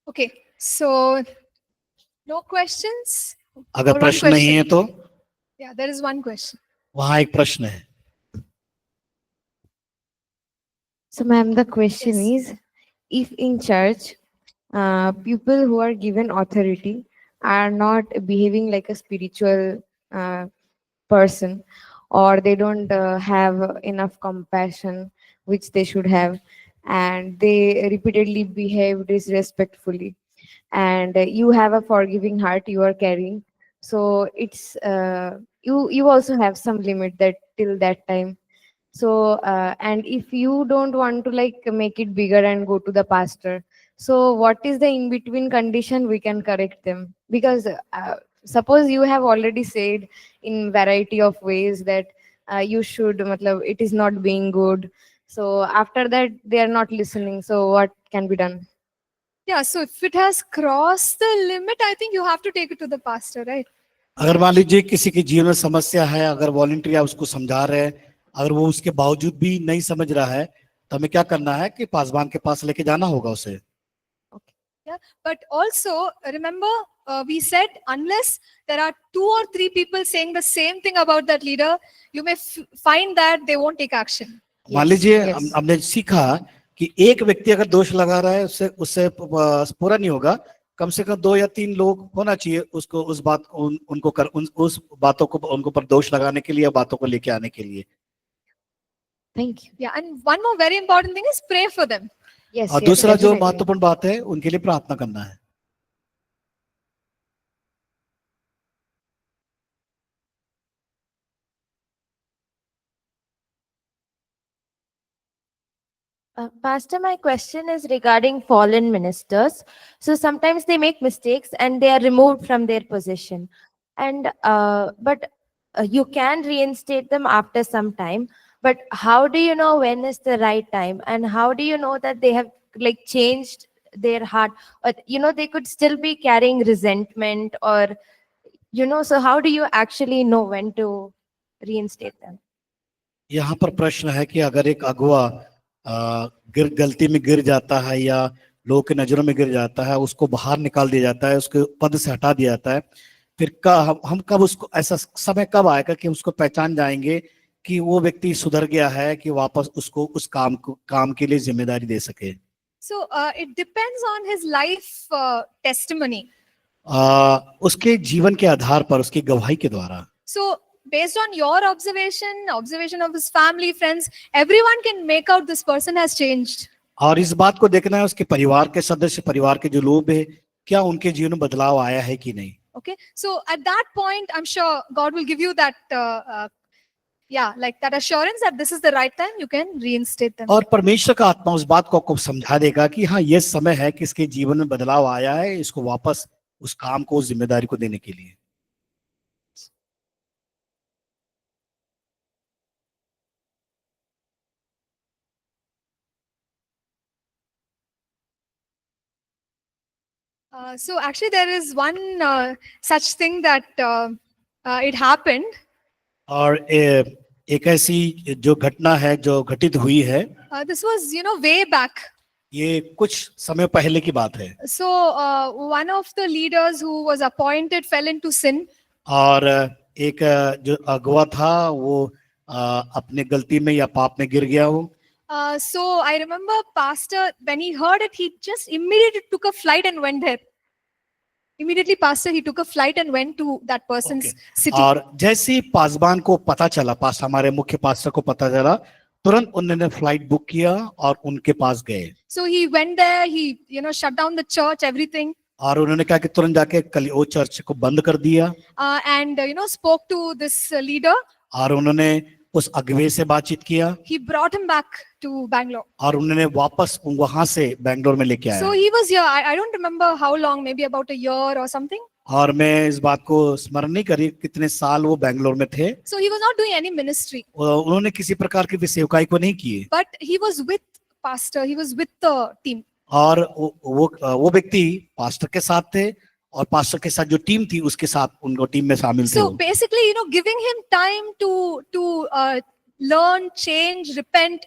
Okay, so no questions?
अगर
Or one
प्रश्न नहीं है तो
Yeah, there is one question.
वहां एक प्रश्न है।
So, ma'am, the question
Yes.
is, if in church, people who are given authority are not behaving like a spiritual person, or they don't have enough compassion, which they should have, and they repeatedly behave disrespectfully, and you have a forgiving heart you are carrying, so it's you also have some limit that till that time. So and if you don't want to like make it bigger and go to the pastor, so what is the in between condition we can correct them? Because suppose you have already said in variety of ways that you should matlab, it is not being good, so after that they are not listening, so what can be done?
Yeah, so if it has crossed the limit, I think you have to take it to the pastor, right?
अगर मान लीजिए किसी के जीवन में समस्या है, अगर वॉलंटियर आप उसको समझा रहे हैं, अगर वो उसके बावजूद भी नहीं समझ रहा है, तो हमें क्या करना है कि पासवान के पास लेके जाना होगा उसे।
But also remember, we said unless there are 2 or 3 people saying the same thing about that leader, you may find that they won't take action.
मान
Yes,
लीजिए
yes.
हमने सीखा कि एक व्यक्ति अगर दोष लगा रहा है, उससे पूरा नहीं होगा, कम से कम 2 या 3 लोग होना चाहिए उसको उस बात उस बातों को उनको पर दोष लगाने के लिए, बातों को लेके आने के लिए।
Thank you.
Yeah, and one more very important thing is pray for them.
Yes,
और
yes,
दूसरा जो
definitely.
महत्वपूर्ण बात है, उनके लिए प्रार्थना करना है।
Pastor, my question is regarding fallen ministers. So sometimes they make mistakes and they are removed from their position, and but you can reinstate them after some time. But how do you know when is the right time, and how do you know that they have like changed their heart? But they could still be carrying resentment, or so how do you actually know when to reinstate them?
यहाँ पर प्रश्न है कि अगर एक अगुआ गलती में गिर जाता है या लोगों की नजरों में गिर जाता है, उसको बाहर निकाल दिया जाता है, उसके पद से हटा दिया जाता है, फिर हम कब उसको, ऐसा समय कब आएगा कि उसको पहचान जाएंगे कि वो व्यक्ति सुधर गया है, कि वापस उसको उस काम के लिए जिम्मेदारी दे सके?
So it depends on his life testimony.
उसके जीवन के आधार पर, उसकी गवाही के द्वारा।
So based on your observation of his family, friends, everyone can make out this person has changed.
और इस बात को देखना है उसके परिवार के सदस्य, परिवार के जो लोग हैं, क्या उनके जीवन में बदलाव आया है कि नहीं।
Okay, so at that point, I'm sure God will give you that, like that assurance that this is the right time, you can reinstate them.
और परमेश्वर का आत्मा उस बात को आपको समझा देगा कि हाँ, ये समय है कि इसके जीवन में बदलाव आया है, इसको वापस उस काम को, उस जिम्मेदारी को देने के लिए।
So actually there is one such thing that it happened.
और एक ऐसी जो घटना है जो घटित हुई है,
This was, way back.
ये कुछ समय पहले की बात है।
So one of the leaders who was appointed fell into sin.
और एक जो अगुआ था, वो अपने गलती में या पाप में गिर गया हो।
So I remember pastor, when he heard it, he just immediately took a flight and went there. Immediately, pastor, he took a flight and went to that person's
Okay.
city.
और जैसे ही पासबान को पता चला, पास हमारे मुख्य पास्टर को पता चला, तुरंत उन्होंने फ्लाइट बुक किया और उनके पास गए।
So he went there, he, shut down the church, everything,
और उन्होंने कहा कि तुरंत जाके वो चर्च को बंद कर दिया
and, spoke to this leader.
और उन्होंने उस अगुवे से बातचीत किया
He brought him back to Bangalore.
और उन्होंने वापस वहां से बैंगलोर में लेके
So
आया।
he was here. I don't remember how long, maybe about a year or something.
और मैं इस बात को स्मरण नहीं करी कितने साल वो बैंगलोर में थे।
So he was not doing any ministry,
उन्होंने किसी प्रकार की भी सेवकाई को नहीं की
but he was with pastor. He was with the team.
और वो व्यक्ति पास्टर के साथ थे और पास्टर के साथ जो टीम थी उसके साथ उनको टीम में शामिल थे।
So basically, giving him time to learn, change, repent.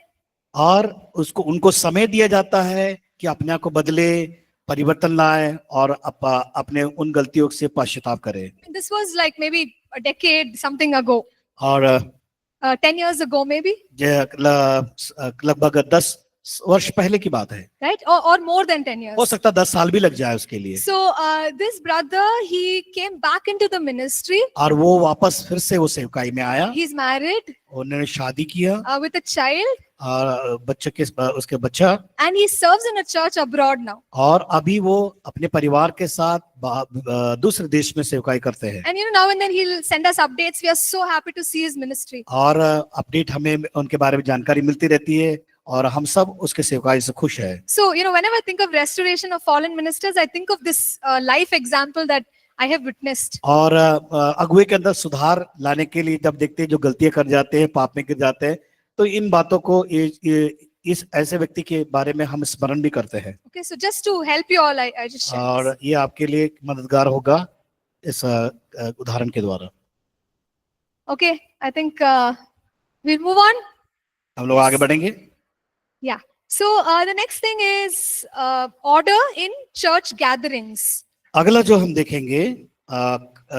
और उनको समय दिया जाता है कि अपने आप को बदले, परिवर्तन लाए और अपने उन गलतियों से पश्चाताप करे।
This was like maybe a decade, something ago,
और
10 years ago, maybe,
लगभग 10 वर्ष पहले की बात है,
right? Or more than 10 years.
हो सकता है 10 साल भी लग जाए उसके लिए।
So this brother, he came back into the ministry.
और वो वापस फिर से वो सेवकाई में आया,
He's married
उन्होंने शादी किया
with a child,
और उसके बच्चा,
and he serves in a church abroad now.
और अभी वो अपने परिवार के साथ दूसरे देश में सेवकाई करते हैं।
And now and then he'll send us updates. We are so happy to see his ministry.
और अपडेट हमें उनके बारे में जानकारी मिलती रहती है और हम सब उसके सेवकाई से खुश है।
So, whenever I think of restoration of fallen ministers, I think of this life example that I have witnessed.
और अगुवे के अंदर सुधार लाने के लिए जब देखते हैं जो गलतियां कर जाते हैं, पाप में गिर जाते हैं, तो इन बातों को इस ऐसे व्यक्ति के बारे में हम स्मरण भी करते हैं।
Okay, so just to help you all, I just share this.
और ये आपके लिए मददगार होगा इस उदाहरण के द्वारा।
Okay, I think we'll move on.
हम लोग आगे बढ़ेंगे।
Yeah. So the next thing is order in church gatherings.
अगला जो हम देखेंगे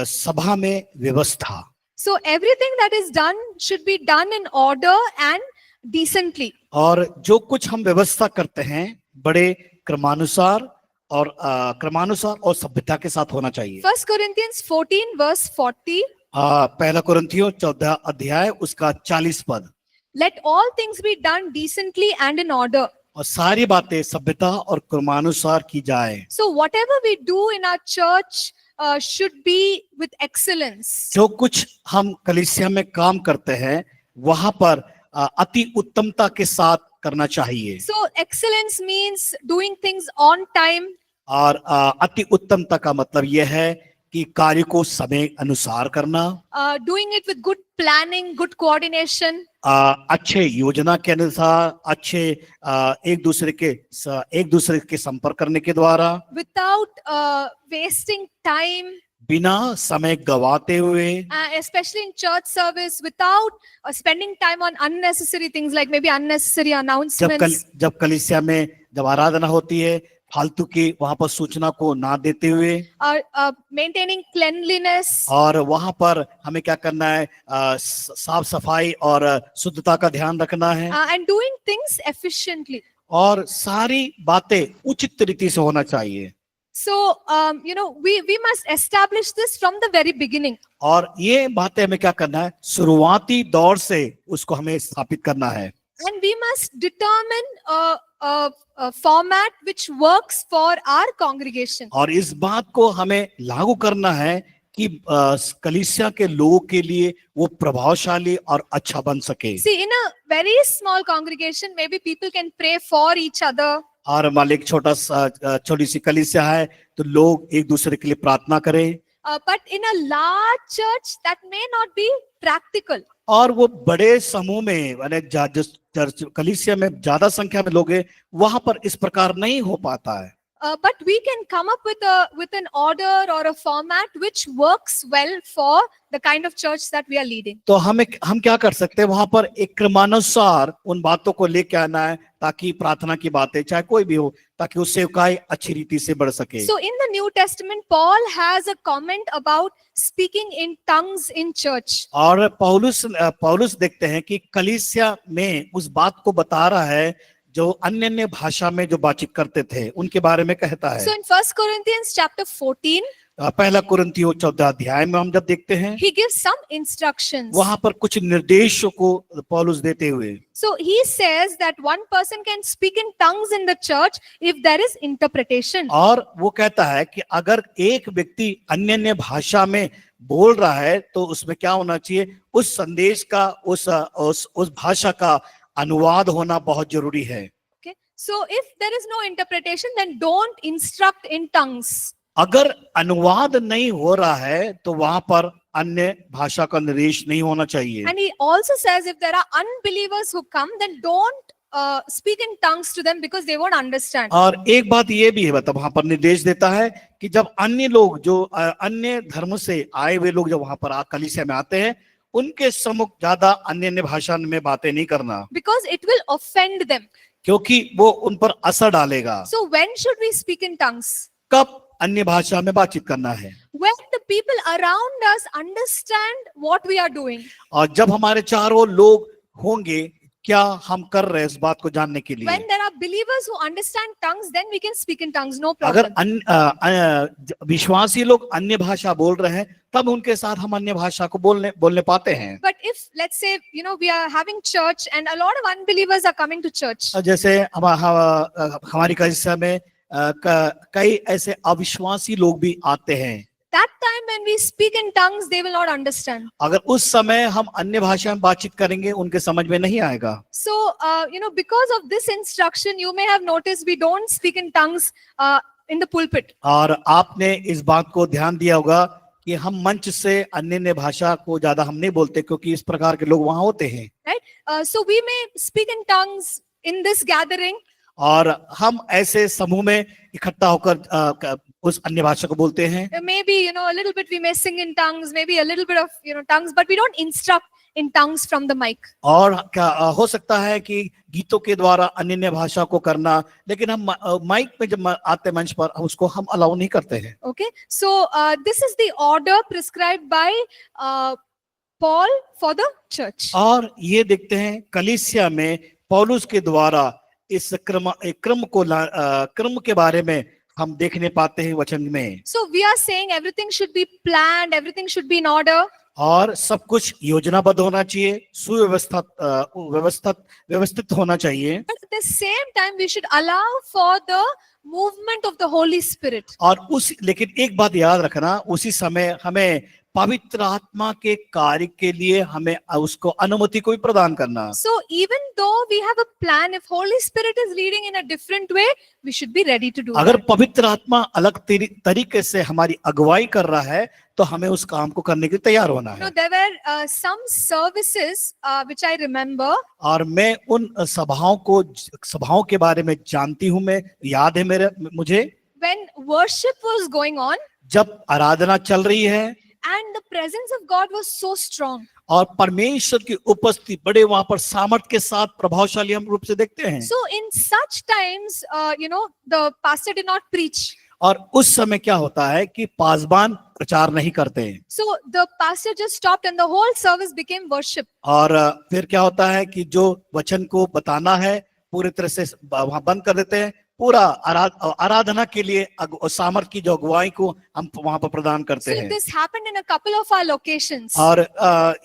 सभा में व्यवस्था।
So everything that is done should be done in order and decently.
और जो कुछ हम व्यवस्था करते हैं बड़े क्रमानुसार और सभ्यता के साथ होना चाहिए।
1 Corinthians 14 verse 40.
पहला कुरिन्थियों 14 अध्याय उसका 40 पद।
Let all things be done decently and in order.
और सारी बातें सभ्यता और क्रमानुसार की जाए।
So whatever we do in our church should be with excellence.
जो कुछ हम कलीसिया में काम करते हैं वहां पर अति उत्तमता के साथ करना चाहिए।
So excellence means doing things on time.
और अति उत्तमता का मतलब यह है कि कार्य को समय अनुसार करना,
Doing it with good planning, good coordination.
अच्छे योजना के अनुसार, अच्छे एक दूसरे के संपर्क करने के द्वारा,
Without wasting time,
बिना समय गवाते हुए,
especially in church service, without spending time on unnecessary things like maybe unnecessary announcements.
जब कलीसिया में जब आराधना होती है फालतू की वहां पर सूचना को ना देते हुए,
Maintaining cleanliness.
और वहां पर हमें क्या करना है, साफ सफाई और शुद्धता का ध्यान रखना है,
And doing things efficiently.
और सारी बातें उचित तरीके से होना चाहिए।
So, we must establish this from the very beginning.
और ये बातें हमें क्या करना है, शुरुआती दौर से उसको हमें स्थापित करना है।
And we must determine a format which works for our congregation.
और इस बात को हमें लागू करना है कि कलीसिया के लोगों के लिए वो प्रभावशाली और अच्छा बन सके।
See, in a very small congregation, maybe people can pray for each other.
और मान लीजिए छोटी सी कलीसिया है तो लोग एक दूसरे के लिए प्रार्थना करें,
But in a large church, that may not be practical.
और वो बड़े समूह में माने कलीसिया में ज्यादा संख्या में लोग हैं वहां पर इस प्रकार नहीं हो पाता है।
but we can come up with an order or a format which works well for the kind of church that we are leading.
तो हम क्या कर सकते हैं, वहां पर एक क्रमानुसार उन बातों को लेके आना है, ताकि प्रार्थना की बातें चाहे कोई भी हो, ताकि उससे सेवकाई अच्छी रीति से बढ़ सके।
So in the New Testament, Paul has a comment about speaking in tongues in church.
और पौलुस देखते हैं कि कलीसिया में उस बात को बता रहा है जो अन्य अन्य भाषा में जो बातचीत करते थे उनके बारे में कहता है।
So in 1 Corinthians chapter 14,
पहला कुरिन्थियों 14 अध्याय में हम जब देखते हैं,
he gives some instructions.
वहां पर कुछ निर्देशों को पौलुस देते हुए,
So he says that one person can speak in tongues in the church if there is interpretation.
और वो कहता है कि अगर एक व्यक्ति अन्य अन्य भाषा में बोल रहा है तो उसमें क्या होना चाहिए, उस संदेश का उस भाषा का अनुवाद होना बहुत जरूरी है।
Okay. So if there is no interpretation, then don't instruct in tongues.
अगर अनुवाद नहीं हो रहा है तो वहां पर अन्य भाषा का निर्देश नहीं होना चाहिए।
And he also says if there are unbelievers who come, then don't speak in tongues to them because they won't understand.
और एक बात ये भी है, मतलब वहां पर निर्देश देता है कि जब अन्य लोग जो अन्य धर्म से आए हुए लोग जब वहां पर कलीसिया में आते हैं, उनके सम्मुख ज्यादा अन्य अन्य भाषा में बातें नहीं करना,
Because it will offend them.
क्योंकि वो उन पर असर डालेगा।
So when should we speak in tongues?
कब अन्य भाषा में बातचीत करना है?
When the people around us understand what we are doing.
और जब हमारे चारों लोग होंगे, क्या हम कर रहे हैं इस बात को जानने के लिए।
When there are believers who understand tongues, then we can speak in tongues, no
अगर
problem.
विश्वासी लोग अन्य भाषा बोल रहे हैं, तब उनके साथ हम अन्य भाषा को बोलने पाते हैं।
But if, let's say, we are having church and a lot of unbelievers are coming to church.
जैसे हमारी कलीसिया में कई ऐसे अविश्वासी लोग भी आते हैं,
That time when we speak in tongues, they will not understand.
अगर उस समय हम अन्य भाषा में बातचीत करेंगे, उनके समझ में नहीं आएगा।
So, because of this instruction, you may have noticed we don't speak in tongues in the pulpit.
और आपने इस बात को ध्यान दिया होगा कि हम मंच से अन्य अन्य भाषा को ज्यादा हम नहीं बोलते, क्योंकि इस प्रकार के लोग वहां होते हैं।
Right? So we may speak in tongues in this gathering.
और हम ऐसे समूह में इकट्ठा होकर उस अन्य भाषा को बोलते हैं।
Maybe, a little bit we may sing in tongues, maybe a little bit of, tongues, but we don't instruct in tongues from the mic.
और क्या हो सकता है कि गीतों के द्वारा अन्य अन्य भाषा को करना, लेकिन हम माइक में जब आते मंच पर उसको हम अलाउ नहीं करते हैं।
Okay. So this is the order prescribed by Paul for the church.
और ये देखते हैं कलीसिया में पौलुस के द्वारा इस क्रम के बारे में हम देखने पाते हैं वचन में।
So we are saying everything should be planned, everything should be in order.
और सब कुछ योजनाबद्ध होना चाहिए, व्यवस्थित होना चाहिए।
But at the same time, we should allow for the movement of the Holy Spirit.
और लेकिन एक बात याद रखना, उसी समय हमें पवित्र आत्मा के कार्य के लिए हमें उसको अनुमति को भी प्रदान करना।
So even though we have a plan, if Holy Spirit is leading in a different way, we should be ready to do
अगर
that.
पवित्र आत्मा अलग तरीके से हमारी अगुवाई कर रहा है, तो हमें उस काम को करने के लिए तैयार होना है।
There were some services which I remember.
और मैं उन सभाओं के बारे में जानती हूँ, मैं याद है मुझे,
When worship was going on
जब आराधना चल रही है
and the presence of God was so strong.
और परमेश्वर की उपस्थिति बड़े वहां पर सामर्थ के साथ प्रभावशाली हम रूप से देखते हैं।
So in such times, the pastor did not preach.
और उस समय क्या होता है कि पासबान प्रचार नहीं करते हैं।
So the pastor just stopped and the whole service became worship.
और फिर क्या होता है कि जो वचन को बताना है पूरी तरह से वहां बंद कर देते हैं, पूरा आराधना के लिए सामर्थ की जो अगुवाई को हम वहां पर प्रदान करते
So
हैं।
this happened in a couple of our locations.
और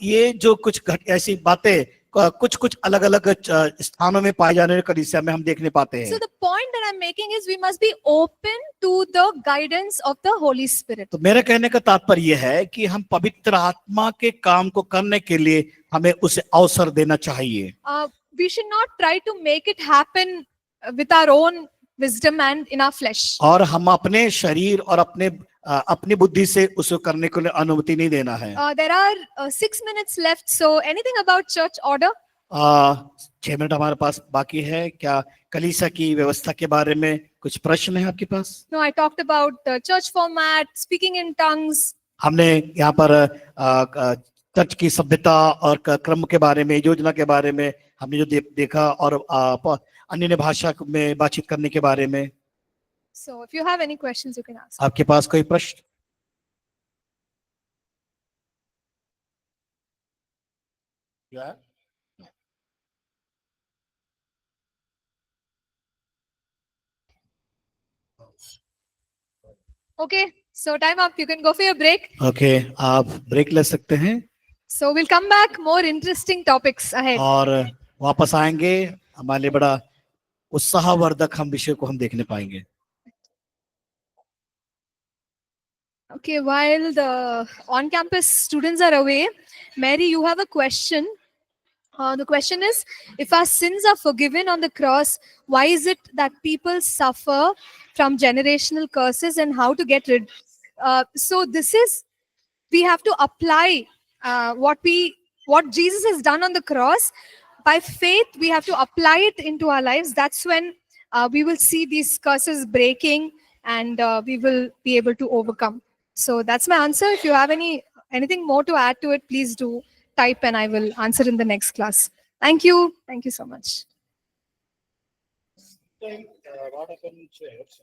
ये जो कुछ ऐसी बातें कुछ अलग अलग स्थानों में पाए जाने कलीसिया में हम देखने पाते हैं।
So the point that I'm making is we must be open to the guidance of the Holy Spirit.
तो मेरे कहने का तात्पर्य यह है कि हम पवित्र आत्मा के काम को करने के लिए हमें उसे अवसर देना चाहिए।
We should not try to make it happen with our own wisdom and in our flesh.
और हम अपने शरीर और अपनी बुद्धि से उसे करने के लिए अनुमति नहीं देना है।
There are 6 minutes left. So anything about church order?
6 minute हमारे पास बाकी है। क्या कलीसिया की व्यवस्था के बारे में कुछ प्रश्न है आपके पास?
No, I talked about church format, speaking in tongues.
हमने यहाँ पर चर्च की सभ्यता और क्रम के बारे में, योजना के बारे में हमने जो देखा, और अन्य भाषा में बातचीत करने के बारे में।
So if you have any questions, you can ask.
आपके पास कोई प्रश्न?
Okay, so time up. You can go for your break.
Okay, आप ब्रेक ले सकते हैं
So we'll come back, more interesting topics ahead.
और वापस आएंगे। हमारे लिए बड़ा उत्साहवर्धक हम विषय को हम देखने पाएंगे।
Okay, while the on-campus students are away, Mary, you have a question. The question is, if our sins are forgiven on the cross, why is it that people suffer from generational curses, and how to get rid? So this is, we have to apply what Jesus has done on the cross. By faith, we have to apply it into our lives. That's when we will see these curses breaking, and we will be able to overcome. So that's my answer. If you have anything more to add to it, please do type and I will answer in the next class. Thank you. Thank you so much.
What happened in church?